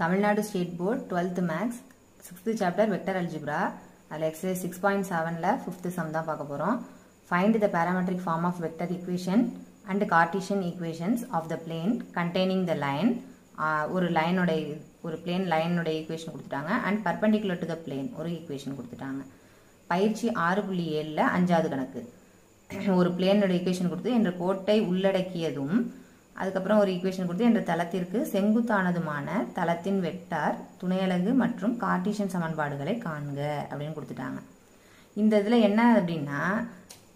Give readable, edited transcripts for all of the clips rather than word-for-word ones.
Tamil Nadu state board 12th maths 6th chapter vector algebra அதில் exercise 6.7ல 5th sum தான் பார்க்க போகிறோம். Find the parametric form of vector equation and Cartesian equations of the plane containing the line. ஒரு plane லைனுடைய equation கொடுத்துட்டாங்க and perpendicular to the plane ஒரு equation கொடுத்துட்டாங்க. பயிற்சி 6.7ல 5வது கணக்கு. ஒரு பிளேனுடைய ஈக்குவேஷன் கொடுத்து என்ற கோட்டை உள்ளடக்கியதும் அதுக்கப்புறம் ஒரு ஈக்குவேஷன் கொடுத்து என்ற தளத்திற்கு செங்குத்தானதுமான தளத்தின் வெக்டார் துணையலகு மற்றும் கார்ட்டீசியன் சமன்பாடுகளை காண்க அப்படின்னு கொடுத்துட்டாங்க. இந்த இதில் என்ன அப்படின்னா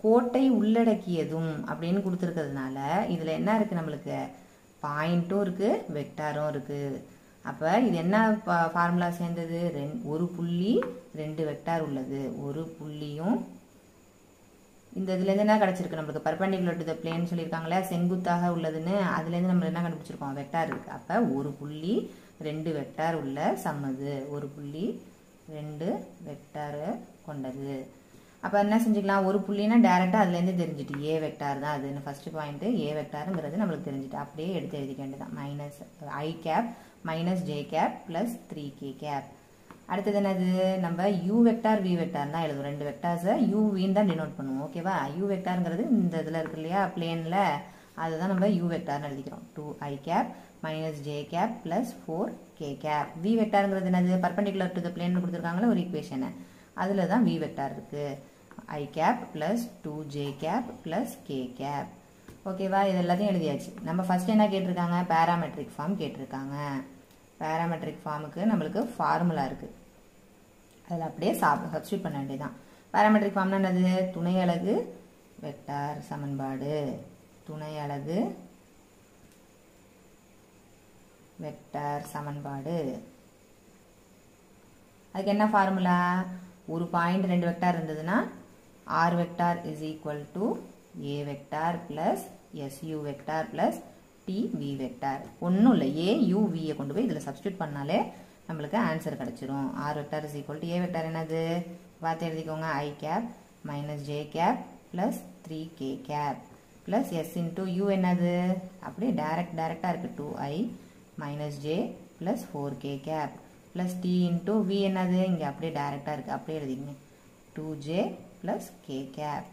கோட்டை உள்ளடக்கியதும் அப்படின்னு கொடுத்துருக்கிறதுனால இதில் என்ன இருக்குது, நம்மளுக்கு பாயிண்ட்டும் இருக்குது வெக்டாரும் இருக்குது. அப்போ இது என்ன ஃபார்முலா சேர்ந்தது, ஒரு புள்ளி 2 வெக்டார் உள்ளது. ஒரு புள்ளியும் இந்த இதுலேருந்து என்ன கிடச்சிருக்கு நம்மளுக்கு பர்பெண்டிகுலர் டு த பிளேன் சொல்லியிருக்காங்களே செங்குத்தாக உள்ளதுன்னு, அதுலேருந்து நம்ம என்ன கண்டுபிடிச்சிருக்கோம் வெக்டார் இருக்குது. அப்போ ஒரு புள்ளி 2 வெக்டார் உள்ள சம்மது, ஒரு புள்ளி 2 வெக்டார் கொண்டது. அப்போ என்ன செஞ்சுக்கலாம், ஒரு புள்ளினா டேரெக்டாக அதுலேருந்து தெரிஞ்சுட்டு ஏ வெக்டார் தான் அதுன்னு ஃபஸ்ட்டு பாயிண்ட்டு ஏ வெக்டாருங்கிறது நம்மளுக்கு தெரிஞ்சுட்டு அப்படியே எடுத்து எழுதிக்க வேண்டியதான். Minus I cap minus J cap plus 3k cap. அடுத்தது என்னது, நம்ம யூ வெக்டார் வி வெக்டார் தான் எழுதுவோம். 2 வெக்டார்ஸை யூவின்னு தான் டினோட் பண்ணுவோம். ஓகேவா, யூ வெக்டாருங்கிறது இந்த இதில் இருக்கு இல்லையா பிளேனில், அதுதான் நம்ம யூ வெக்டார்னு எழுதிக்கிறோம். 2i cap minus J cap plus 4k cap. V வெக்டாருங்கிறது என்னது, பர்பெண்டிகுலர் டு த பிளேன் கொடுத்துருக்காங்களே ஒரு ஈக்குவேஷனை, அதில் தான் வி வெக்டார் இருக்குது. i cap plus 2j cap plus k cap. ஓகேவா, இது எல்லாத்தையும் எழுதியாச்சு. நம்ம ஃபர்ஸ்ட் என்ன கேட்டிருக்காங்க, பேராமெட்ரிக் ஃபார்ம் கேட்டிருக்காங்க. பேராமெட்ரிக் ஃபார்முக்கு நம்மளுக்கு ஃபார்முலா இருக்குது, அதில் அப்படியே சப்ஸ்டியூட் பண்ண வேண்டியதான். பேராமெட்ரிக் ஃபார்ம்னா என்னது, துணை அலகு வெக்டார் சமன்பாடு. துணை அலகு வெக்டார் சமன்பாடு அதுக்கு என்ன ஃபார்முலா, ஒரு பாயிண்ட் 2 வெக்டார் இருந்ததுன்னா r vector is equal to a vector plus su vector plus tv vector. ஒன்றும் இல்லை, a u v கொண்டு போய் இதில் சப்ஸ்டியூட் பண்ணாலே நம்மளுக்கு ஆன்சர் கிடச்சிரும். r vector is equal to a vector என்னது பார்த்து எழுதிக்கோங்க, i gap minus j gap plus 3k cap plus s into u என்னது அப்படியே டேரெக்டாக இருக்குது 2i minus j plus 4k cap plus t into v என்னது இங்கே அப்படியே டேரெக்டாக இருக்குது, அப்படியே எழுதிங்க 2j ப்ளஸ் k கேப்.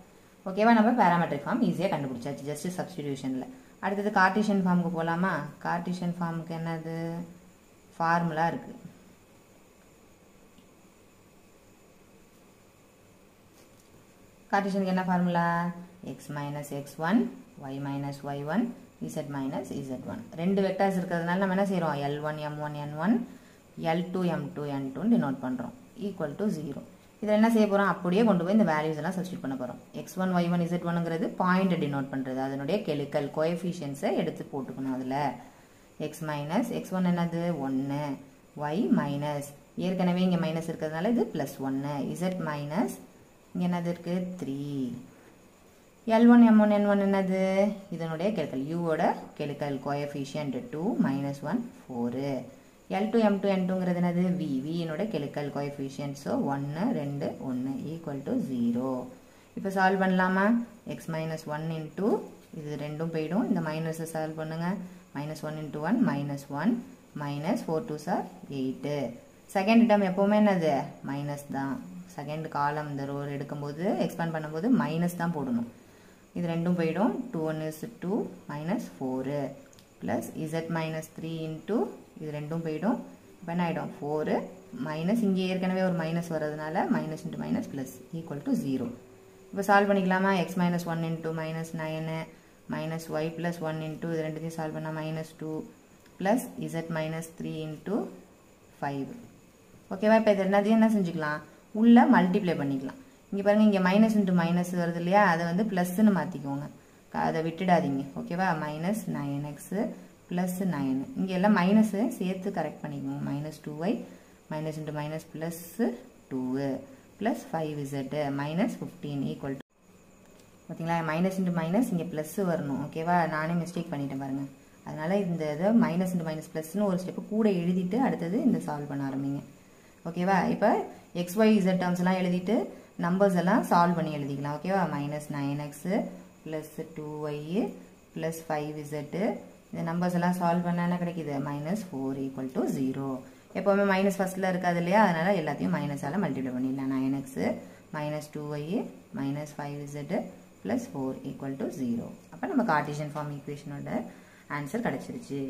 ஓகேவா, நம்ம பேராமெட்ரிக் ஃபார்ம் ஈஸியாக கண்டுபிடிச்சாச்சு ஜஸ்ட் சப்ஸ்டிடியூஷனில். அடுத்தது கார்ட்டீசியன் ஃபார்முக்கு போகலாமா. கார்ட்டீசியன் ஃபார்முக்கு என்னது ஃபார்முலா இருக்குது. கார்ட்டீசியனுக்கு என்ன formula, x minus x1 y minus y1 z minus z1. 2 vectors இருக்கிறதுனால நம்ம என்ன செய்கிறோம், L1 M1 N1 L2 M2 N2 denote பண்ணுறோம் ஈக்குவல் டு 0. இதில் என்ன செய்ய போகிறோம், அப்படியே கொண்டு போய் இந்த வேல்யூஸ் எல்லாம் சப்ஸ்டியூட் பண்ண போகிறோம். x1 y1 z1ங்கிறது பாயிண்ட் டினோட் பண்ணுறது, அதனுடைய கெமிக்கல் கோஎஃபிஷியன்ஸை எடுத்து போட்டுக்கணும். அதில் x மைனஸ் x1 என்னது 1, y மைனஸ் ஏற்கனவே இங்கே மைனஸ் இருக்கிறதுனால இது ப்ளஸ் 1, z மைனஸ் இங்கே என்னது இருக்குது 3, L1 M1 N1 என்னது இதனுடைய கெமிக்கல் யூவோட chemical coefficient 2 minus 1 4, L2 M2 N2ங்கிறது என்னது v என்னோட chemical coefficient. So 1 2 1 equal to 0. இப்போ சால்வ் பண்ணலாமா, x மைனஸ் 1 இன்டூ இது ரெண்டும் போயிடும், இந்த மைனஸை சால்வ் பண்ணுங்க. Minus 1 into 1 minus 1 minus 4 2 sir 8. Second term எப்போவுமே என்னது மைனஸ் தான். செகண்ட் காலம் இந்த ரோ எடுக்கும்போது எக்ஸ்பேண்ட் பண்ணும்போது மைனஸ் தான் போடணும். இது ரெண்டும் போயிடும், 2 1 is 2 minus 4 plus z minus 3 into இது ரெண்டும் போயிடும். இப்போ என்ன ஆகிடும் 4 மைனஸ் இங்கே ஏற்கனவே ஒரு மைனஸ் வர்றதுனால minus into minus plus equal to 0. இப்போ சால்வ் பண்ணிக்கலாமா, x minus 1 into minus 9 minus y plus 1 into இது ரெண்டுத்தையும் சால்வ் பண்ணால் minus 2 plus z minus 3 into 5. ஓகேவா, இப்போ இது ரெண்டாத்தையும் என்ன செஞ்சுக்கலாம், உள்ளே மல்டிப்ளை பண்ணிக்கலாம். இங்கே பாருங்கள், இங்கே மைனஸ் இன்ட்டு மைனஸ் வருது இல்லையா, அதை வந்து ப்ளஸ்ன்னு மாற்றிக்கோங்க, அதை விட்டுடாதீங்க. ஓகேவா, மைனஸ் 9x ப்ளஸ் 9 இங்கே எல்லாம் மைனஸு சேர்த்து கரெக்ட் பண்ணிக்கோங்க. Minus 2y minus into minus plus 2 plus 5z minus 15 equal to பார்த்தீங்களா, மைனஸ் இன்ட்டு மைனஸ் இங்கே ப்ளஸ் வரணும். ஓகேவா, நானே மிஸ்டேக் பண்ணிட்டேன் பாருங்கள். அதனால் இந்த இதை மைனஸ் இன்ட்டு மைனஸ் ப்ளஸ்ன்னு ஒரு ஸ்டெப்பு கூட எழுதிட்டு அடுத்தது இந்த சால்வ் பண்ண ஆரம்பிங்க. ஓகேவா, இப்போ xyz டேர்ம்ஸ்லாம் எழுதிட்டு நம்பர்ஸ் எல்லாம் சால்வ் பண்ணி எழுதிக்கலாம். ஓகேவா, minus 9x plus 2y plus 5z இந்த நம்பர்ஸ் எல்லாம் சால்வ் பண்ணா என்ன கிடைக்குது -4 ஈக்குவல் டு 0. எப்போவுமே மைனஸ் ஃபர்ஸ்ட்ல இருக்காது இல்லையா, அதனால எல்லாத்தையும் மைனஸால் மல்டிப்ளை பண்ணிடலாம். 9x -2y -5z +4 equal to 0. அப்போ நம்ம கார்ட்டீசியன் ஃபார்ம் ஈக்குவேஷனோட ஆன்சர் கிடைச்சிருச்சு.